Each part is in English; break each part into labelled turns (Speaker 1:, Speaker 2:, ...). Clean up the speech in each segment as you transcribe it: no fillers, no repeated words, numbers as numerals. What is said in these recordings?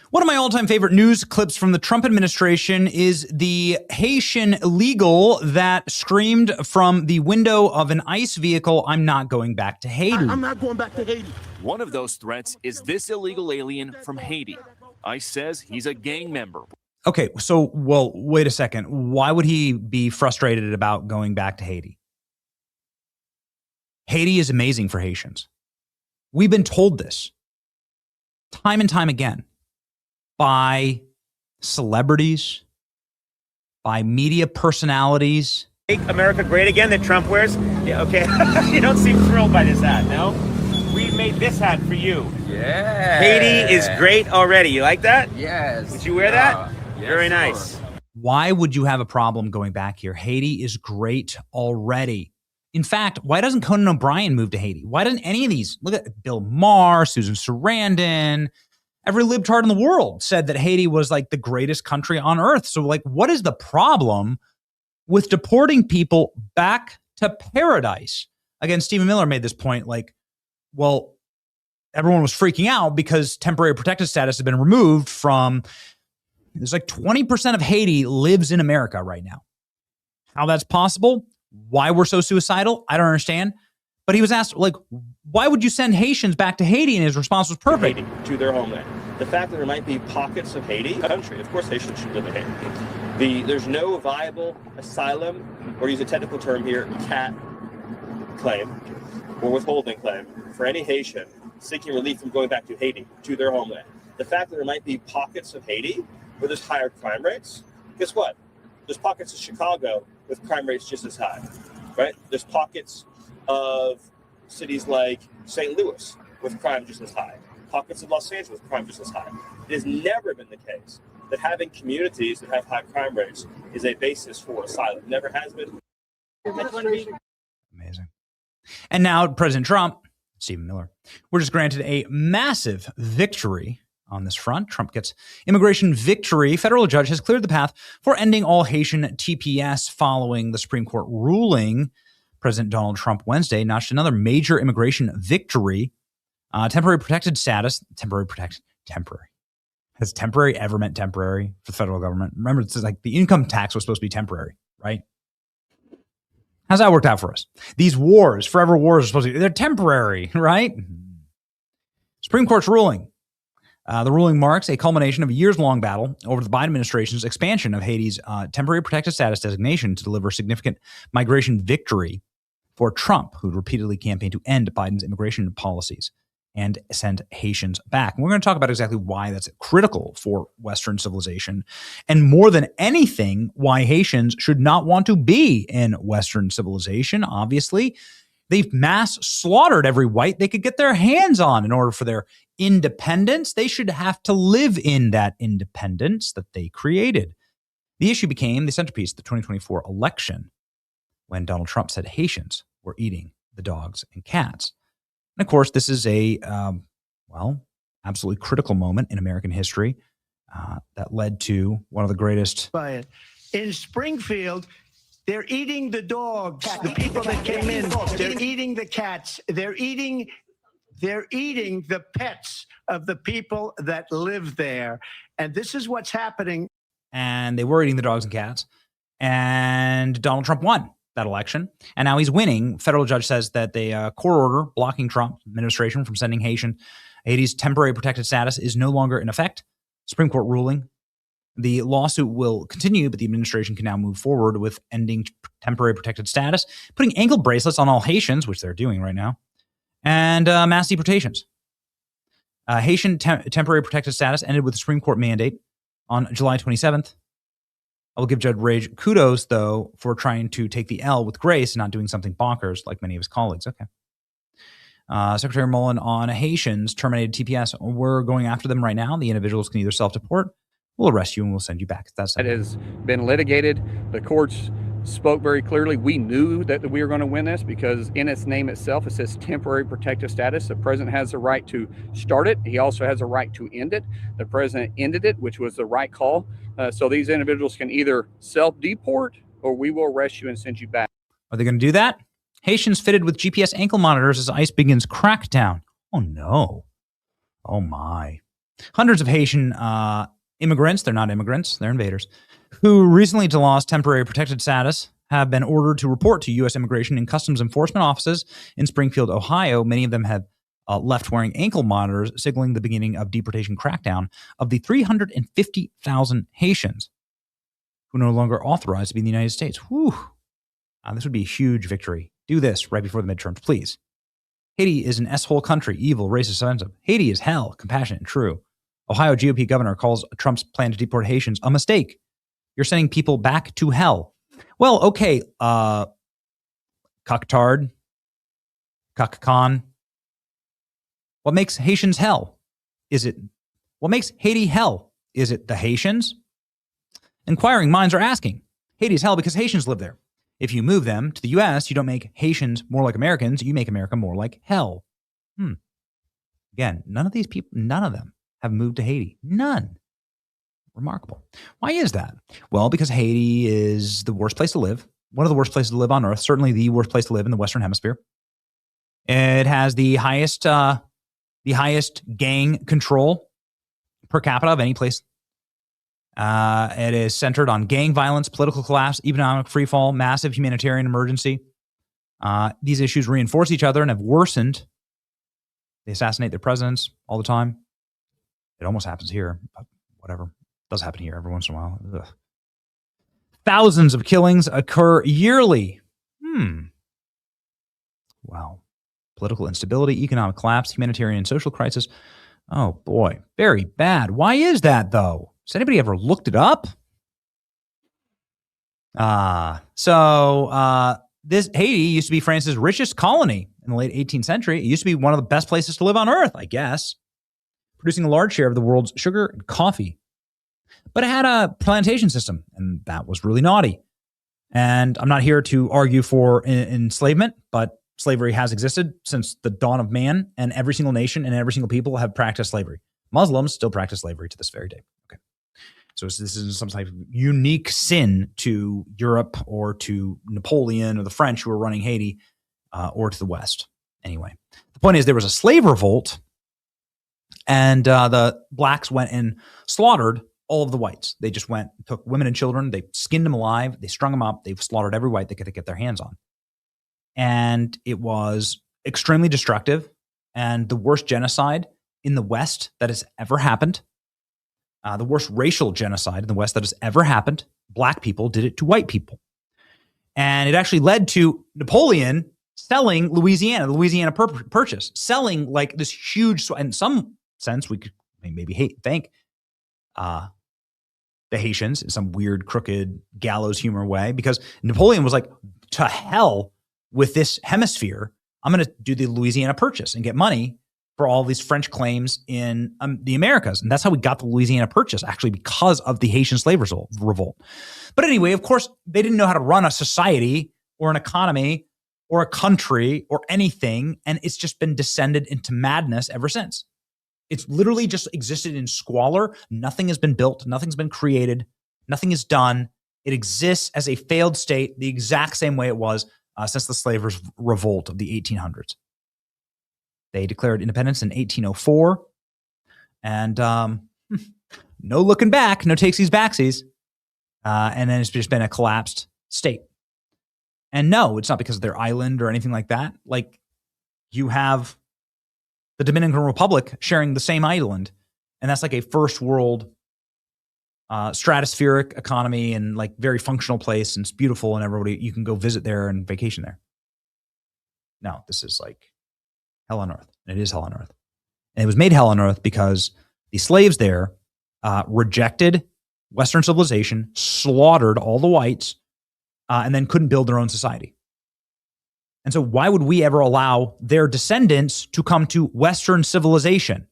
Speaker 1: One of my all-time favorite news clips from the Trump administration is the Haitian illegal that screamed from the window of an ICE vehicle, "I'm not going back to Haiti."
Speaker 2: I'm not going back to Haiti.
Speaker 3: One of those threats is this illegal alien from Haiti. ICE says he's a gang member.
Speaker 1: Okay, so, well, wait a second. Why would he be frustrated about going back to Haiti? Haiti is amazing for Haitians. We've been told this time and time again by celebrities, by media personalities.
Speaker 4: Make America great again that Trump wears? Yeah, okay. You don't seem thrilled by this hat, no? We made this hat for you.
Speaker 5: Yeah.
Speaker 4: Haiti is great already. You like that?
Speaker 5: Yes.
Speaker 4: Did you wear that?
Speaker 5: Yes,
Speaker 4: Very nice.
Speaker 5: sure.
Speaker 1: Why would you have a problem going back here? Haiti is great already. In fact, why doesn't Conan O'Brien move to Haiti? Why doesn't any of these, look at Bill Maher, Susan Sarandon, every libtard in the world said that Haiti was like the greatest country on earth. So like, what is the problem with deporting people back to paradise? Again, Stephen Miller made this point, like, well, everyone was freaking out because temporary protected status has been removed from, there's like 20% of Haiti lives in America right now. How that's possible? Why we're so suicidal? I don't understand. But he was asked, like, why would you send Haitians back to Haiti? And his response was perfect.
Speaker 6: To their homeland. The fact that there might be pockets of Haiti, country, of course Haitians should live in Haiti. There's no viable asylum, or use a technical term here, CAT claim, or withholding claim, for any Haitian seeking relief from going back to Haiti, to their homeland. The fact that there might be pockets of Haiti where there's higher crime rates, guess what? There's pockets of Chicago with crime rates just as high, right? There's pockets of cities like St. Louis with crime just as high. Pockets of Los Angeles with crime just as high. It has never been the case that having communities that have high crime rates is a basis for asylum. Never has been.
Speaker 1: Amazing. And now President Trump, Stephen Miller, we're just granted a massive victory on this front. Trump gets immigration victory. Federal judge has cleared the path for ending all Haitian TPS following the Supreme Court ruling. President Donald Trump Wednesday notched another major immigration victory. Temporary protected status, temporary. Has temporary ever meant temporary for the federal government? Remember, it's like the income tax was supposed to be temporary, right? How's that worked out for us? These wars, forever wars, are supposed to be, they're temporary, right? Supreme Court's ruling. The ruling marks a culmination of a years-long battle over the Biden administration's expansion of Haiti's temporary protected status designation to deliver significant migration victory for Trump, who'd repeatedly campaigned to end Biden's immigration policies and send Haitians back. And we're going to talk about exactly why that's critical for Western civilization, and more than anything, why Haitians should not want to be in Western civilization. Obviously, they've mass slaughtered every white they could get their hands on in order for their independence. They should have to live in that independence that they created. The issue became the centerpiece of the 2024 election when Donald Trump said Haitians were eating the dogs and cats. And of course, this is a, absolutely critical moment in American history that led to one of the greatest.
Speaker 2: In Springfield, they're eating the dogs. The people that came in, they're eating the cats. They're eating the pets of the people that live there. And this is what's happening.
Speaker 1: And they were eating the dogs and cats. And Donald Trump won that election. And now he's winning. Federal judge says that the court order blocking Trump administration from sending Haiti's temporary protected status is no longer in effect. Supreme Court ruling. The lawsuit will continue, but the administration can now move forward with ending temporary protected status, putting ankle bracelets on all Haitians, which they're doing right now, and mass deportations. Haitian temporary protected status ended with the Supreme Court mandate on July 27th. I will give Judge Rage kudos, though, for trying to take the L with grace and not doing something bonkers like many of his colleagues. Okay. Secretary Mullen on Haitians terminated TPS. We're going after them right now. The individuals can either self-deport, we'll arrest you, and we'll send you back. That
Speaker 7: has been litigated. The courts spoke very clearly. We knew that we were going to win this because in its name itself, it says temporary protective status. The president has the right to start it. He also has a right to end it. The president ended it, which was the right call. So these individuals can either self-deport or we will arrest you and send you back.
Speaker 1: Are they going to do that? Haitians fitted with GPS ankle monitors as ICE begins crackdown. Oh, no. Oh, my. Hundreds of Haitian immigrants, they're not immigrants, they're invaders, who recently lost temporary protected status have been ordered to report to U.S. Immigration and Customs Enforcement offices in Springfield, Ohio. Many of them have left wearing ankle monitors, signaling the beginning of deportation crackdown of the 350,000 Haitians who are no longer authorized to be in the United States. Whew. This would be a huge victory. Do this right before the midterms, please. Haiti is an S-hole country, evil, racist, offensive. Haiti is hell, compassionate, and true. Ohio GOP governor calls Trump's plan to deport Haitians a mistake. You're sending people back to hell. Well, okay, cucktard, cuckcon. What makes Haitians hell? What makes Haiti hell? Is it the Haitians? Inquiring minds are asking. Haiti's hell because Haitians live there. If you move them to the U.S., you don't make Haitians more like Americans. You make America more like hell. Again, none of them have moved to Haiti. None. Remarkable. Why is that? Well, because Haiti is the worst place to live. One of the worst places to live on Earth. Certainly the worst place to live in the Western Hemisphere. It has the highest gang control per capita of any place. It is centered on gang violence, political collapse, economic freefall, massive humanitarian emergency. These issues reinforce each other and have worsened. They assassinate their presidents all the time. It almost happens here, but whatever. It does happen here every once in a while. Ugh. Thousands of killings occur yearly. Wow. Political instability, economic collapse, humanitarian and social crisis. Oh boy, very bad. Why is that though? Has anybody ever looked it up? This Haiti used to be France's richest colony in the late 18th century. It used to be one of the best places to live on Earth, I guess, producing a large share of the world's sugar and coffee. But it had a plantation system, and that was really naughty. And I'm not here to argue for enslavement, but slavery has existed since the dawn of man, and every single nation and every single people have practiced slavery. Muslims still practice slavery to this very day. Okay. So this isn't some type of unique sin to Europe or to Napoleon or the French who were running Haiti or to the West. Anyway, the point is there was a slave revolt, and the blacks went and slaughtered all of the whites. They just took women and children, they skinned them alive, they strung them up, they slaughtered every white they could get their hands on. And it was extremely destructive and the worst genocide in the West that has ever happened. The worst racial genocide in the West that has ever happened. Black people did it to white people. And it actually led to Napoleon selling Louisiana, the Louisiana Purchase, selling like this huge, in some sense, we could maybe thank the Haitians in some weird, crooked, gallows humor way, because Napoleon was like, to hell with this hemisphere. I'm going to do the Louisiana Purchase and get money for all these French claims in the Americas. And that's how we got the Louisiana Purchase, actually, because of the Haitian slave revolt. But anyway, of course, they didn't know how to run a society or an economy or a country or anything. And it's just been descended into madness ever since. It's literally just existed in squalor. Nothing has been built. Nothing's been created. Nothing is done. It exists as a failed state the exact same way it was since the slave revolt of the 1800s. They declared independence in 1804. And no looking back, no takesies backsies. And then it's just been a collapsed state. And no, it's not because of their island or anything like that. Like, you have the Dominican Republic sharing the same island. And that's like a first world stratospheric economy and like very functional place. And it's beautiful and everybody, you can go visit there and vacation there. No, this is like hell on earth. And it is hell on earth. And it was made hell on earth because the slaves there rejected Western civilization, slaughtered all the whites, and then couldn't build their own society. And so why would we ever allow their descendants to come to Western civilization?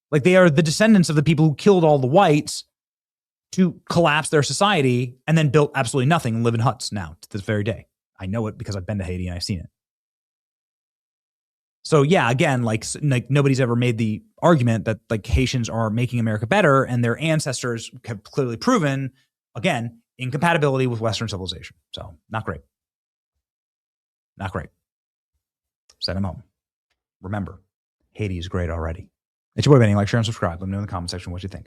Speaker 1: Like, they are the descendants of the people who killed all the whites to collapse their society and then built absolutely nothing and live in huts now to this very day. I know it because I've been to Haiti and I've seen it. So yeah, again, like nobody's ever made the argument that like Haitians are making America better, and their ancestors have clearly proven, again, incompatibility with Western civilization. So not great. Not great. Send them home. Remember, Haiti is great already. It's your boy Benny. Like, share, and subscribe. Let me know in the comment section what you think.